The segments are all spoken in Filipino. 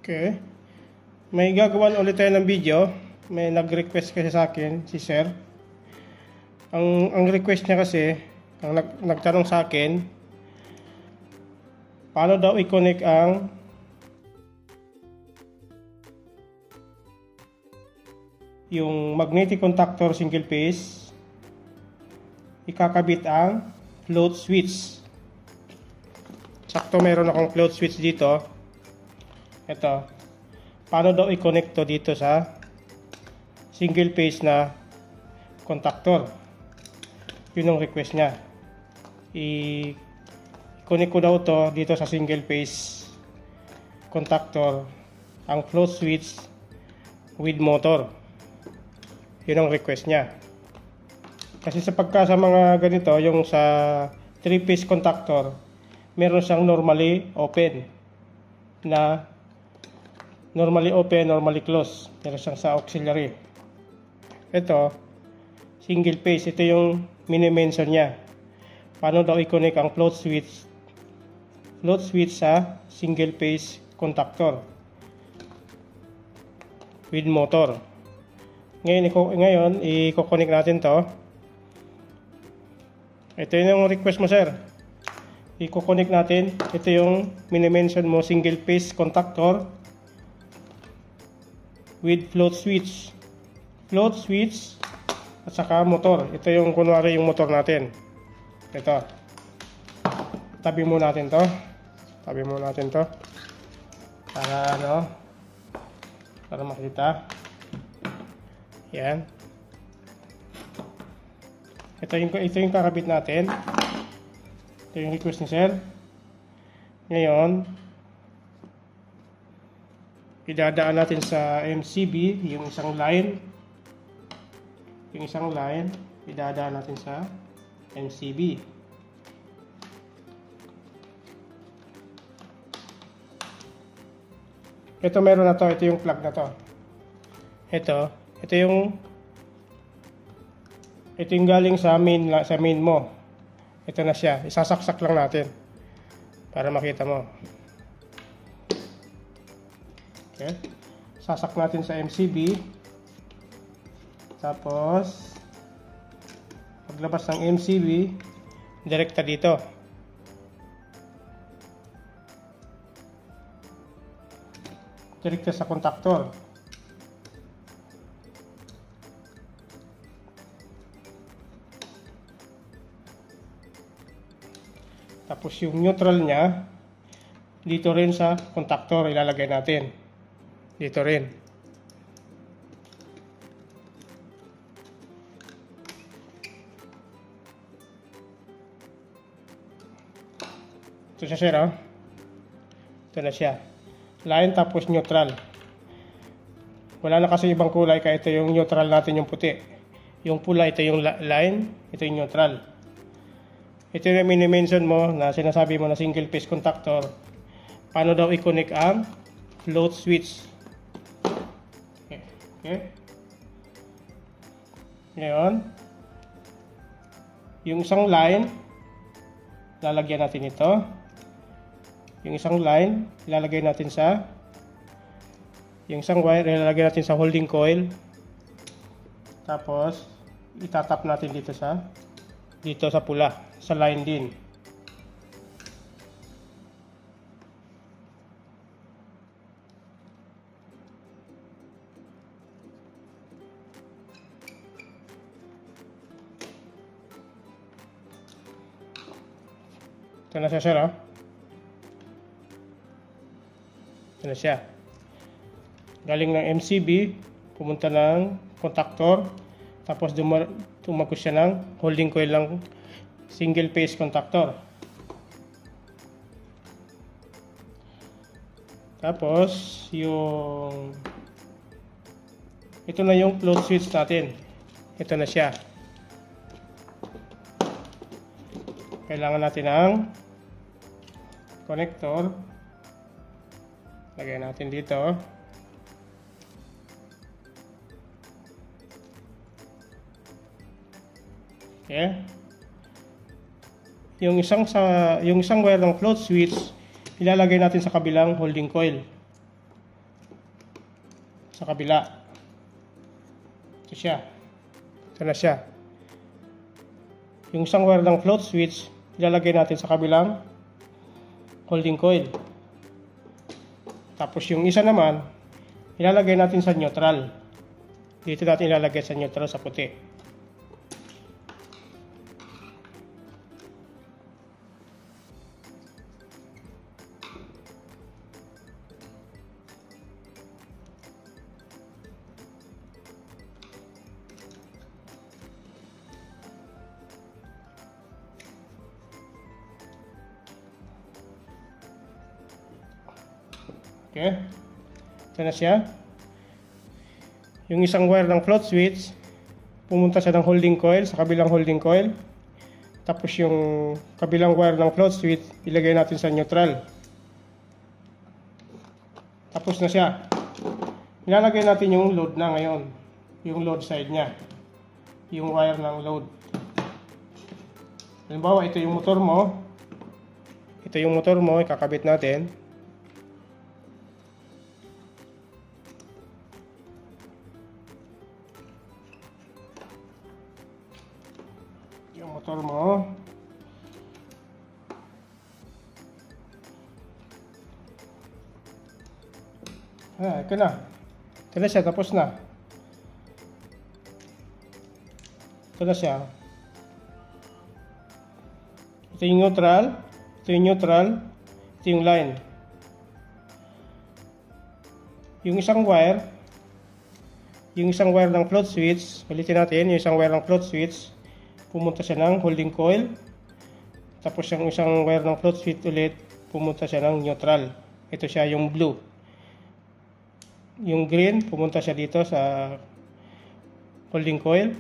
Okay. May gagawan ulit tayo ng video. May nag-request kasi sa akin, si Sir. Ang request niya kasi, ang nagtanong sa akin, paano daw i-connect ang yung magnetic contactor single phase, ikakabit ang float switch. Sakto meron akong float switch dito. Ito. Paano daw i-connect to dito sa single phase na contactor? Yun ang request niya. I-connect ko daw to dito sa single phase contactor ang float switch with motor. Yun ang request niya. Kasi sa mga ganito, yung sa 3-phase contactor, meron siyang normally open, normally close. Meron siyang sa auxiliary. Ito, single phase. Ito yung mini-mention niya. Paano daw i-connect ang float switch sa single phase contactor with motor. Ngayon, i-connect natin to. Ito yung request mo, sir. I-connect natin. Ito yung mini-mention mo, single phase contactor with float switch at saka motor. Ito yung kunwari yung motor natin. Ito. Tabi mo natin to. Para makita. Yan. Ito yung kakabit natin. Ito yung request ni sir. Ngayon, idadaan natin sa MCB yung isang line. Idadaan natin sa MCB. Ito meron na to. Ito yung plug na to. Ito yung galing sa main mo. Ito na siya. Isasaksak lang natin para makita mo. Okay. Sasak natin sa MCB. Tapos paglabas ng MCB, direkta dito. Direkta sa contactor. Tapos yung neutral niya, dito rin sa contactor ilalagay natin. Dito rin. Ito siya, sir. Ito na siya. Line tapos neutral. Wala na kasi ibang kulay kaya ito yung neutral natin, yung puti. Yung pula, ito yung line, ito yung neutral. Ito yung mini-mention mo na sinasabi mo na single phase contactor. Paano daw i-connect ang float switch? Okay. Ngayon, yung isang line, lalagyan natin ito. Yung isang line, ilalagay natin sa yung isang wire, ilalagay natin sa holding coil. Tapos, itatap natin dito sa pula, sa line din. Ito na siya, sir. Ito na siya. Galing ng MCB, pumunta ng contactor, tapos tumagos siya ng holding coil ng single phase contactor. Tapos, ito na yung float switch natin. Ito na siya. Kailangan natin ng connector. Lagay natin dito. Okay. Yung isang wire ng float switch, ilalagay natin sa kabilang holding coil. sa kabila. Ito siya. Ito na siya. Yung isang wire ng float switch, ilalagay natin sa kabilang holding coil. Tapos yung isa naman, ilalagay natin sa neutral. Dito natin ilalagay sa neutral sa puti. Okay. Ito na siya. Yung isang wire ng float switch, pumunta siya ng holding coil sa kabilang holding coil. Tapos yung kabilang wire ng float switch, ilagay natin sa neutral. Tapos na siya. Ilalagay natin yung load na ngayon. Yung load side niya. Yung wire ng load. Halimbawa, ito yung motor mo. Ito yung motor mo, ikakabit natin. Yung motor mo. Ito na. Ito na siya, tapos na. Ito na siya. Ito yung neutral. Ito yung neutral. Ito yung line. Yung isang wire ng float switch, ulitin natin, yung isang wire ng float switch, pumunta siya ng holding coil. Tapos yung isang wire ng float switch ulit, pumunta siya ng neutral. Ito siya yung blue. Yung green, pumunta siya dito sa holding coil.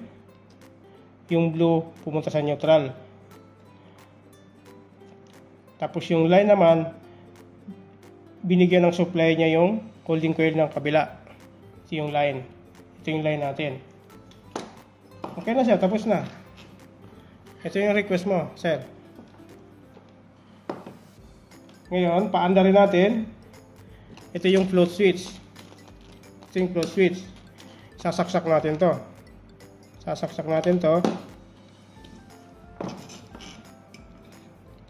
Yung blue, pumunta sa neutral. Tapos yung line naman, binigyan ng supply niya yung holding coil ng kabila. Ito yung line. Ito yung line natin. Okay na siya, tapos na. Ito yung request mo, sir. Ngayon, paandarin natin. Ito yung float switch. Ito yung float switch. Sasaksak natin to. Sasaksak natin to.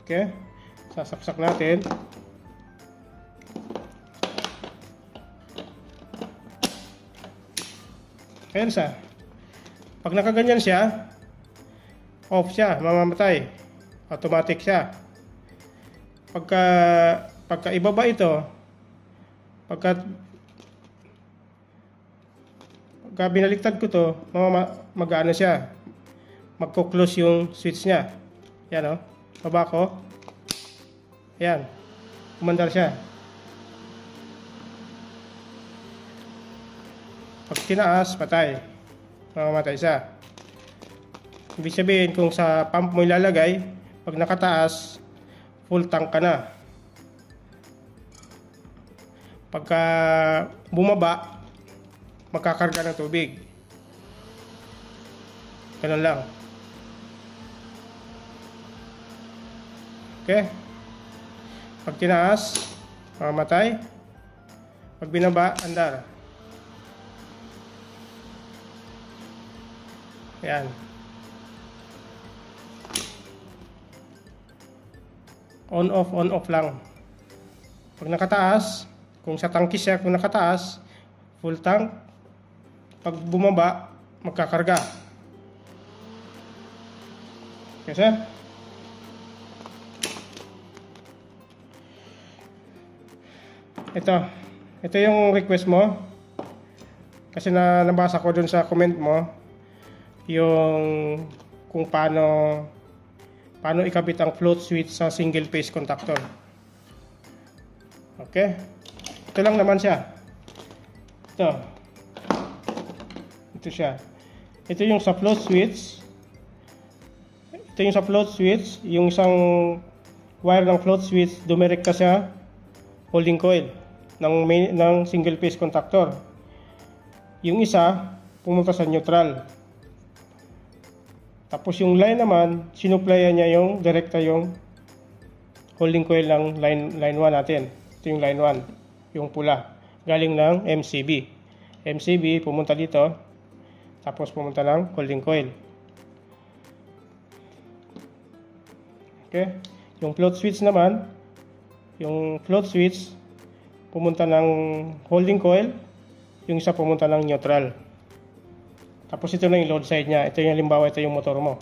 Okay. Sasaksak natin. Ayan siya. Pag nakaganyan siya, off siya, mamamatay. Automatic siya. Pagka ibaba ito, pagka binaliktad ko to, mag-ano siya. Magko-close yung switch niya. Yan, oh. Baba ko. Ayan. Umandar siya. Pag tinaas, patay. Mamamatay siya. Ibig sabihin, kung sa pump mo ilalagay, pag nakataas, full tank ka na. Pagka bumaba, magkakarga ng tubig. Ganun lang. Okay? Pag tinaas, mamamatay. Pag binaba, andar. Ayan. On off lang. Pag nakataas, kung sa tangke siya, kung nakataas, full tank. Pag bumaba, magkakarga. Okay, sir? Ito yung request mo. Kasi nabasa ko dun sa comment mo yung kung paano ikabit ang float switch sa single phase contactor. Okay? Ito lang naman siya. Ito siya. Ito yung sa float switch. Ito yung sa float switch. Yung isang wire ng float switch, dumirekta sa holding coil ng single phase contactor. Yung isa, pumunta sa neutral. Tapos yung line naman, sinuplayan niya yung direkta yung holding coil ng line 1 natin. Ito yung line 1, yung pula. Galing ng MCB. MCB, pumunta dito, tapos pumunta ng holding coil. Okay? Yung float switch naman, pumunta ng holding coil, yung isa pumunta ng neutral. Tapos ito na yung load side niya. Ito yung halimbawa, ito yung motor mo.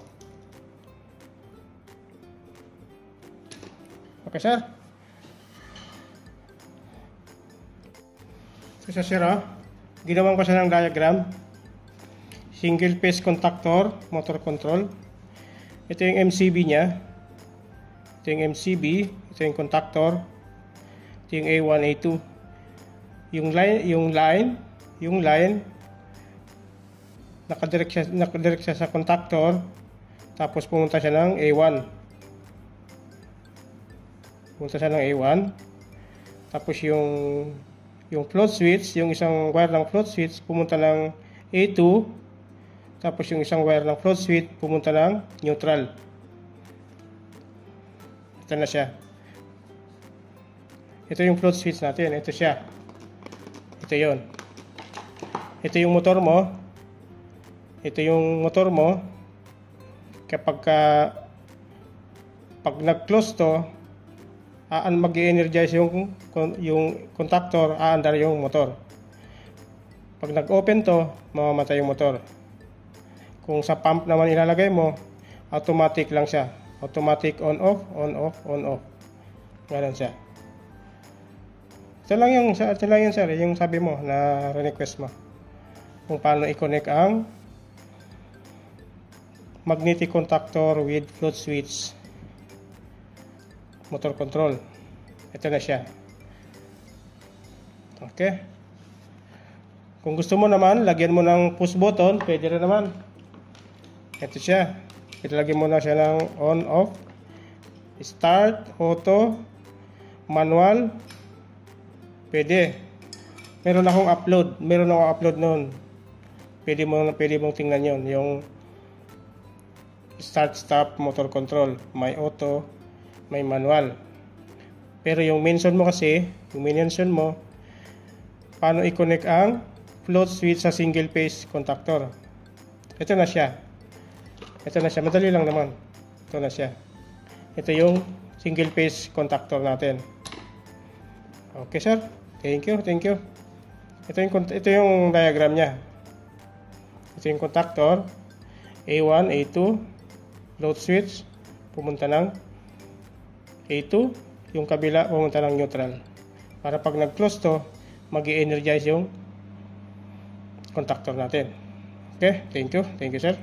Okay, sir? So, sir, ginawan ko siya ng diagram. Single phase contactor, motor control. Ito yung MCB niya. Ito yung MCB. Ito yung contactor. Ito yung A1, A2. Yung line, nakadirect siya sa contactor. Tapos pumunta siya ng A1. Pumunta siya ng A1. Tapos yung float switch, yung isang wire ng float switch pumunta ng A2. Tapos yung isang wire ng float switch pumunta ng neutral. Ito na siya. Ito yung float switch natin. Ito siya. Ito yon. Ito yung motor mo. Ito yung motor mo. Pag nag-close to, mag-energize yung contactor, aandar yung motor. Pag nag-open to, mamamatay yung motor. Kung sa pump naman ilalagay mo, automatic lang siya. Automatic on off, on off, on off. Ganun siya. Ito lang yun sir, yung sabi mo na request mo. Kung paano i-connect ang magnetic contactor with float switch motor control. Ito na siya. Okay. Kung gusto mo naman, lagyan mo ng push button, pwede rin naman. Ito siya. Ilagay mo na siya ng on, off, start, auto, manual. Pwede. Meron akong upload noon. Pwede mong tingnan yon. Yung start, stop, motor control. May auto, may manual. Pero yung mention mo kasi, paano i-connect ang float switch sa single phase contactor. Ito na siya. Madali lang naman. Ito na siya. Ito yung single phase contactor natin. Okay, sir. Thank you. Ito yung diagram niya. Ito yung contactor. A1, A2, float switch, pumunta ng A2, yung kabila pumunta ng neutral. Para pag nag-close to, mag-i-energize yung contactor natin. Okay, thank you sir.